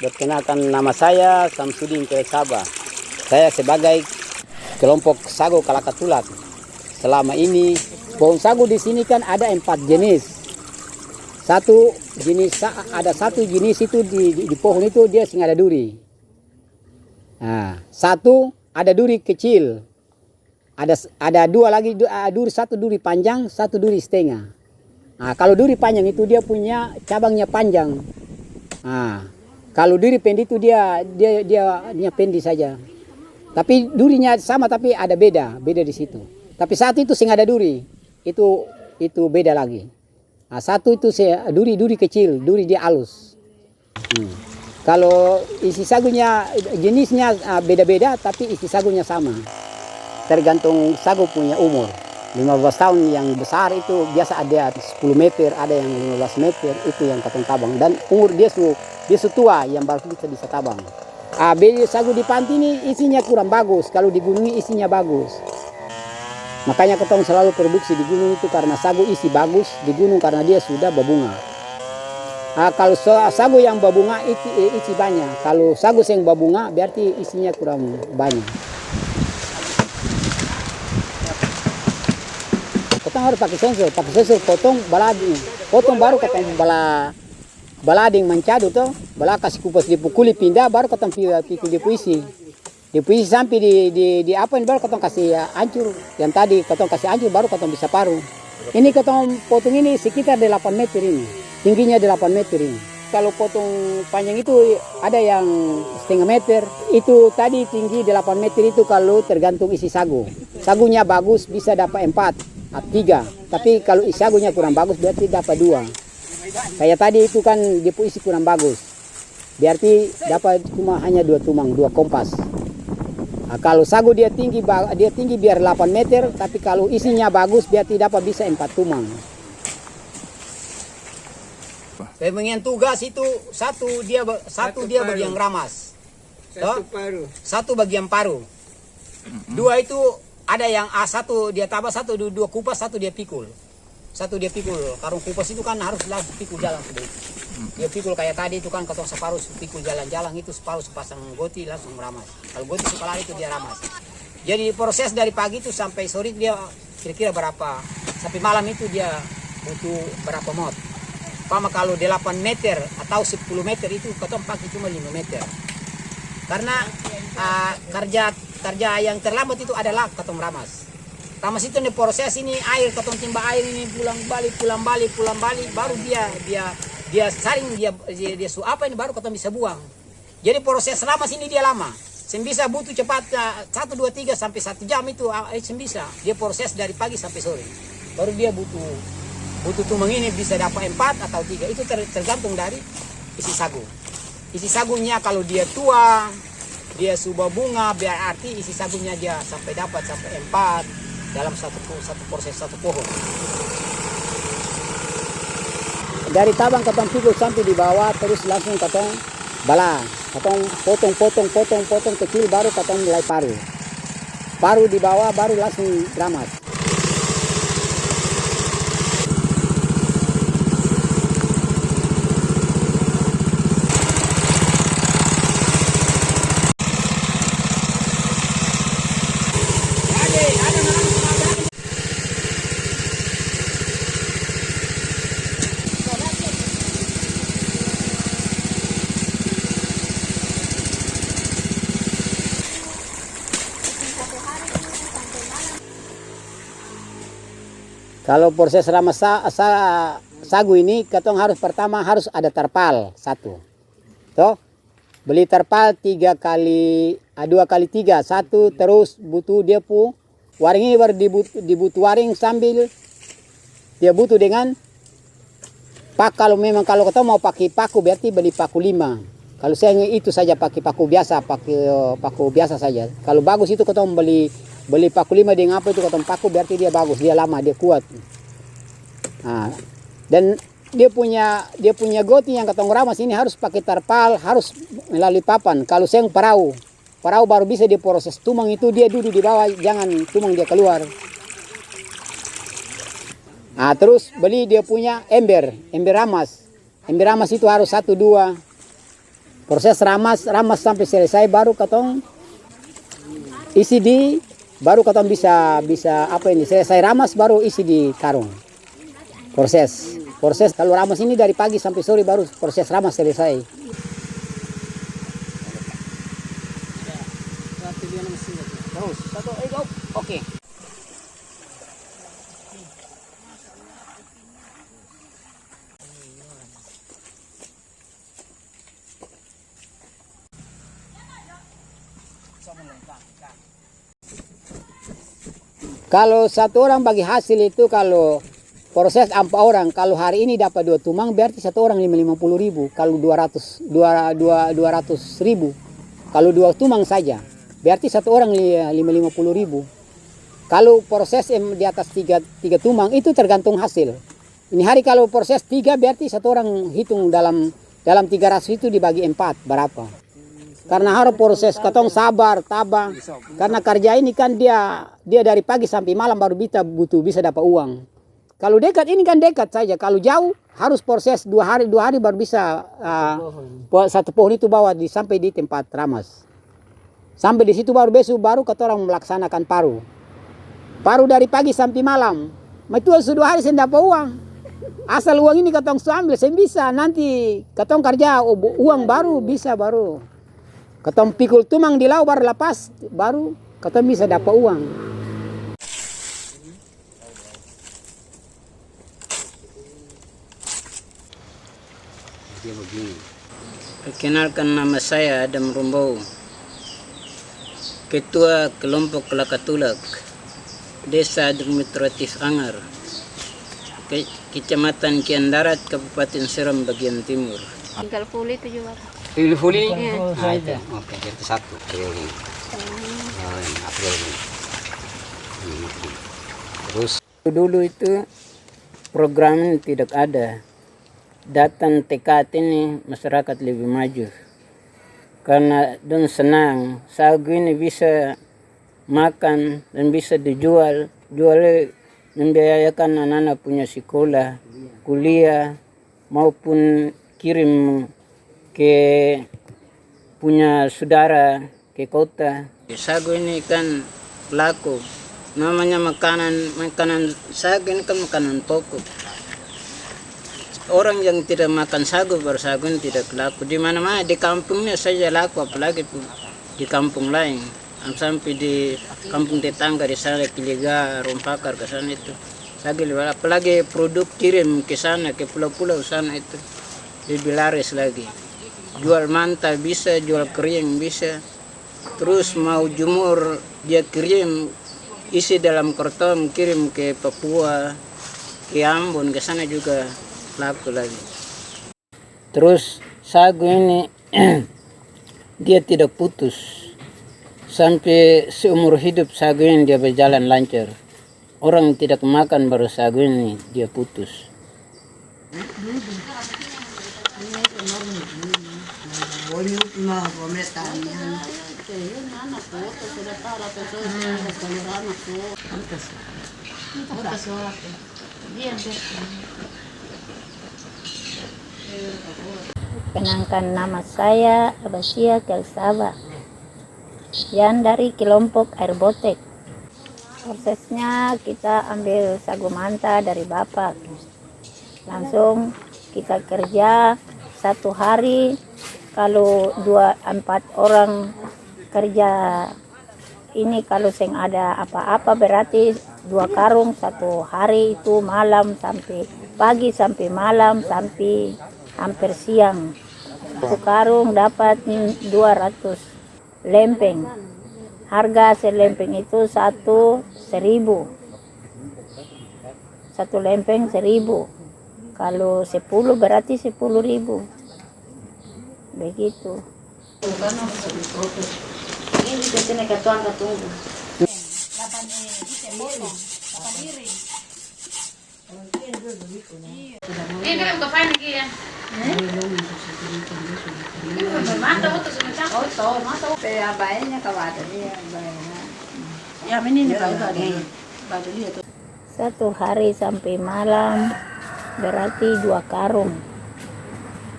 Perkenalkan, nama saya Samsudin Kelesaba. Saya sebagai kelompok sagu Kalakatulat. Selama ini pohon sagu di sini kan ada 4 jenis. Ada satu jenis itu di pohon itu dia sing ada duri. Nah, satu ada duri kecil. Ada dua lagi satu duri panjang, satu duri setengah. Nah, kalau duri panjang itu dia punya cabangnya panjang. Nah, kalau duri pendek itu dia pendek saja. Tapi durinya sama tapi ada beda di situ. Tapi satu itu sing ada duri, itu beda lagi. Nah, satu itu duri kecil, duri dia halus. Kalau isi sagunya jenisnya beda-beda tapi isi sagunya sama. Tergantung sagu punya umur. 15 tahun yang besar itu biasa ada 10 meter, ada yang 15 meter, itu yang katong tabang. Dan umur dia tua yang baru bisa tabang. Sagu di panti ini isinya kurang bagus, kalau di gunung isinya bagus. Makanya katong selalu produksi di gunung itu karena sagu isi bagus, di gunung karena dia sudah berbunga. Kalau sagu yang berbunga isi banyak, kalau sagu yang berbunga berarti isinya kurang banyak. Kita harus pakai sensor potong baru kita balading mencadu tuh, kasih kupas dipukuli pindah baru kita pikul dipuisi sampai di apa ini baru kita kasih hancur, yang tadi kita kasih hancur baru kita bisa paru. Ini kita potong ini sekitar 8 meter ini, tingginya 8 meter ini. Kalau potong panjang itu ada yang setengah meter, itu tadi tinggi 8 meter itu kalau tergantung isi sagu. Sagunya bagus bisa dapat 4. 3, tapi kalau sagunya kurang bagus berarti dapat 2. Kayak tadi itu kan dia isi kurang bagus, berarti dapat cuma hanya 2 tumang, 2 kompas. Kalau sagu dia tinggi biar 8 meter, tapi kalau isinya bagus berarti dapat bisa 4 tumang. Pembagian tugas itu satu dia bagian ramas, satu bagian paru, 2 itu ada yang satu dia tabah, satu 2 kupas, satu dia pikul. Karung kupas itu kan harus langsung pikul jalan sudah itu. Dia pikul kayak tadi itu kan ketong separuh pikul jalan-jalan itu separuh sepasang goti langsung ramas. Kalau goti separuh itu dia ramas. Jadi proses dari pagi itu sampai sore dia kira-kira berapa, sampai malam itu dia butuh berapa mot. Pama kalau 8 meter atau 10 meter itu ketong pakai cuma 5 meter. Karena kerja yang terlambat itu adalah ketong ramas. Ramas itu nih proses ini air, ketong timba air ini pulang balik, baru dia saring dia suap ini baru ketong bisa buang. Jadi proses ramas ini dia lama. Bisa butuh cepat 1, 2, 3 sampai 1 jam itu bisa. Dia proses dari pagi sampai sore. Baru dia butuh tumang ini bisa dapat 4 atau 3. Itu tergantung dari isi sagu. Isi sagunya kalau dia tua, dia subah bunga, berarti isi sagunya dia sampai 4 dalam satu proses satu pohon. Dari tabang ketong pikul sampai di bawah, terus langsung ketong bala, ketong potong kecil, baru ketong mulai paru di bawah, baru langsung ramas. Kalau proses ramas sagu ini, ketong pertama harus ada terpal 1. Toh, beli terpal 2 kali 3, 1, terus butuh dia waring ini baru dibutuh waring sambil dia butuh dengan pak. Kalau ketong mau pakai paku berarti beli paku 5. Kalau saya itu saja pakai paku biasa saja. Kalau bagus itu ketong beli paku 5 dengan apa itu ketong paku berarti dia bagus, dia lama, dia kuat. Nah, dan dia punya goti yang ketong ramas ini harus pakai terpal, harus melalui papan. Kalau saya perahu baru bisa diproses. Tumang itu dia duduk di bawah, jangan tumang dia keluar. Nah, terus beli dia punya ember ramas. Ember ramas itu harus 1, 2. Proses ramas sampai selesai baru katong isi di, baru katong bisa apa ini, selesai ramas baru isi di karung. Proses kalau ramas ini dari pagi sampai sore baru proses ramas selesai. Oke. Kalau satu orang bagi hasil itu, kalau proses 4 orang, kalau hari ini dapat 2 tumang berarti satu orang 50.000. Kalau 200 ribu. Kalau 2 tumang saja berarti satu orang 50.000. Kalau proses di atas 3 tumang itu tergantung hasil. Ini hari kalau proses 3 berarti satu orang hitung dalam 300 itu dibagi 4 berapa. Karena harus proses katong sabar, tabang. Karena kerja ini kan dia dari pagi sampai malam baru bisa dapat uang. Kalau dekat ini kan dekat saja. Kalau jauh harus proses 2 hari baru bisa satu pohon itu bawa sampai di tempat ramas. Sampai di situ baru besok baru kata orang melaksanakan paru. Paru dari pagi sampai malam. Itu sudah hari saya dapat uang. Asal uang ini katong ambil saya bisa. Nanti katong kerja uang baru bisa baru. Katong pikul tumang di laut baru lepas, baru katong bisa dapat uang. Dia begini. Perkenalkan, nama saya Adam Rumbau, Ketua Kelompok Lakatulak, Desa Administratif Angar, Kecamatan Kian Darat, Kabupaten Seram bagian timur. Tinggal pulih itu juga. Pilih fuli? Iya. Nah, itu. Oke, jadi 1 April ini. April ini. Terus Dulu itu program tidak ada. Datang tekad ini masyarakat lebih maju. Karena don senang, sagu ini bisa makan dan bisa dijual. Jualnya membiayakan anak-anak punya sekolah, kuliah, maupun kirim ke punya saudara ke kota. Sagu ini kan laku. Namanya makanan sagu ini kan makanan pokok. Orang yang tidak makan sagu baru sagu ini tidak laku. Di mana-mana di kampungnya saja laku, apalagi di kampung lain. Sampai di kampung tetangga di sana Kiliga, Rompakar ke sana itu. Sagu apalagi produk kirim ke sana ke pulau-pulau sana itu lebih laris lagi. Jual mentah bisa, jual kering bisa. Terus mau jemur dia kirim isi dalam karton kirim ke Papua, ke Ambon, ke sana juga laku lagi. Terus sagu ini dia tidak putus. Sampai seumur hidup sagu ini dia berjalan lancar. Orang tidak makan baru sagu ini dia putus. Kenalkan, nama saya Abasia Kelsaba yang dari kelompok air botek. Prosesnya kita ambil sagu manta dari bapak. Langsung kita kerja 1 hari. Kalau 4 orang kerja ini, kalau seng ada apa-apa berarti 2 karung 1 hari itu, malam sampai pagi sampai malam sampai hampir siang. 1 karung dapat 200 lempeng. Harga selempeng itu 1.000. 1 lempeng 1.000. Kalau 10 berarti 10.000. Begitu. Ini biasanya katuan katunggu. Ini kan kapan lagi ya? Satu hari sampai malam berarti 2 karung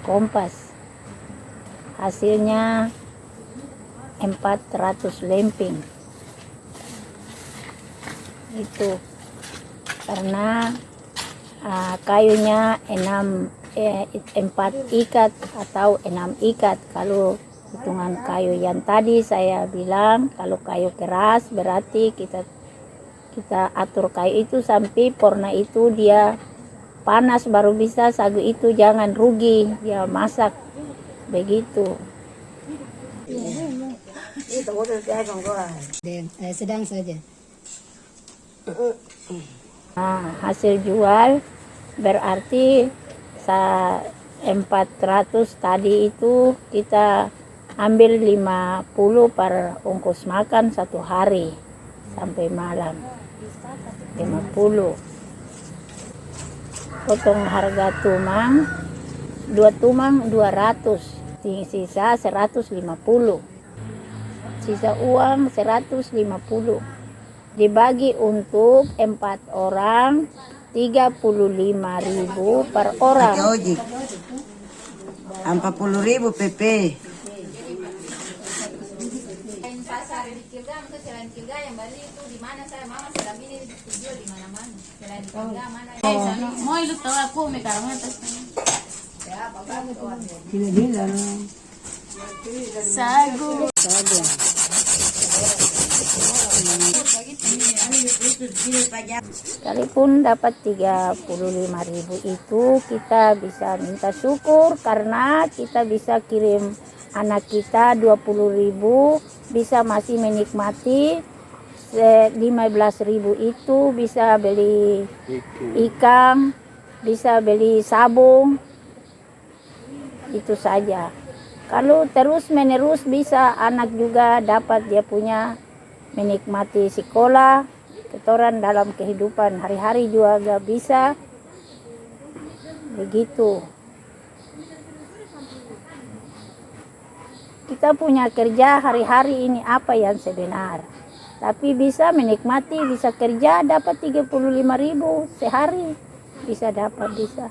kompas. hasilnya 400 lempeng. Itu karena kayunya 4 ikat atau 6 ikat. Kalau hitungan kayu yang tadi saya bilang, kalau kayu keras berarti kita atur kayu itu sampai porna itu dia panas baru bisa sagu itu, jangan rugi dia masak begitu. Sedang saja. Nah, hasil jual berarti 400 tadi itu kita ambil 50 per ongkos makan 1 hari sampai malam. 50. Potong harga tumang, 2 tumang 200, sisa 150. Sisa uang 150. Dibagi untuk 4 orang 35.000 per orang. Ojek. 40.000 PP. Pasar di Kilga, selain Kilga yang Bali itu di mana saya mama sudah ini dijual di mana-mana. Selain Kilga mana? Mau itu tahu aku mekarang atas. Gila-gila. Sagu. Sekalipun dapat 35.000 itu kita bisa minta syukur karena kita bisa kirim anak kita 20.000, bisa masih menikmati 15.000 itu bisa beli ikan, bisa beli sabun, itu saja. Kalau terus menerus bisa anak juga dapat dia punya menikmati sekolah, ketoran dalam kehidupan hari-hari juga gak bisa begitu. Kita punya kerja hari-hari ini apa yang sebenar, tapi bisa menikmati, bisa kerja dapat 35.000 sehari, bisa dapat bisa.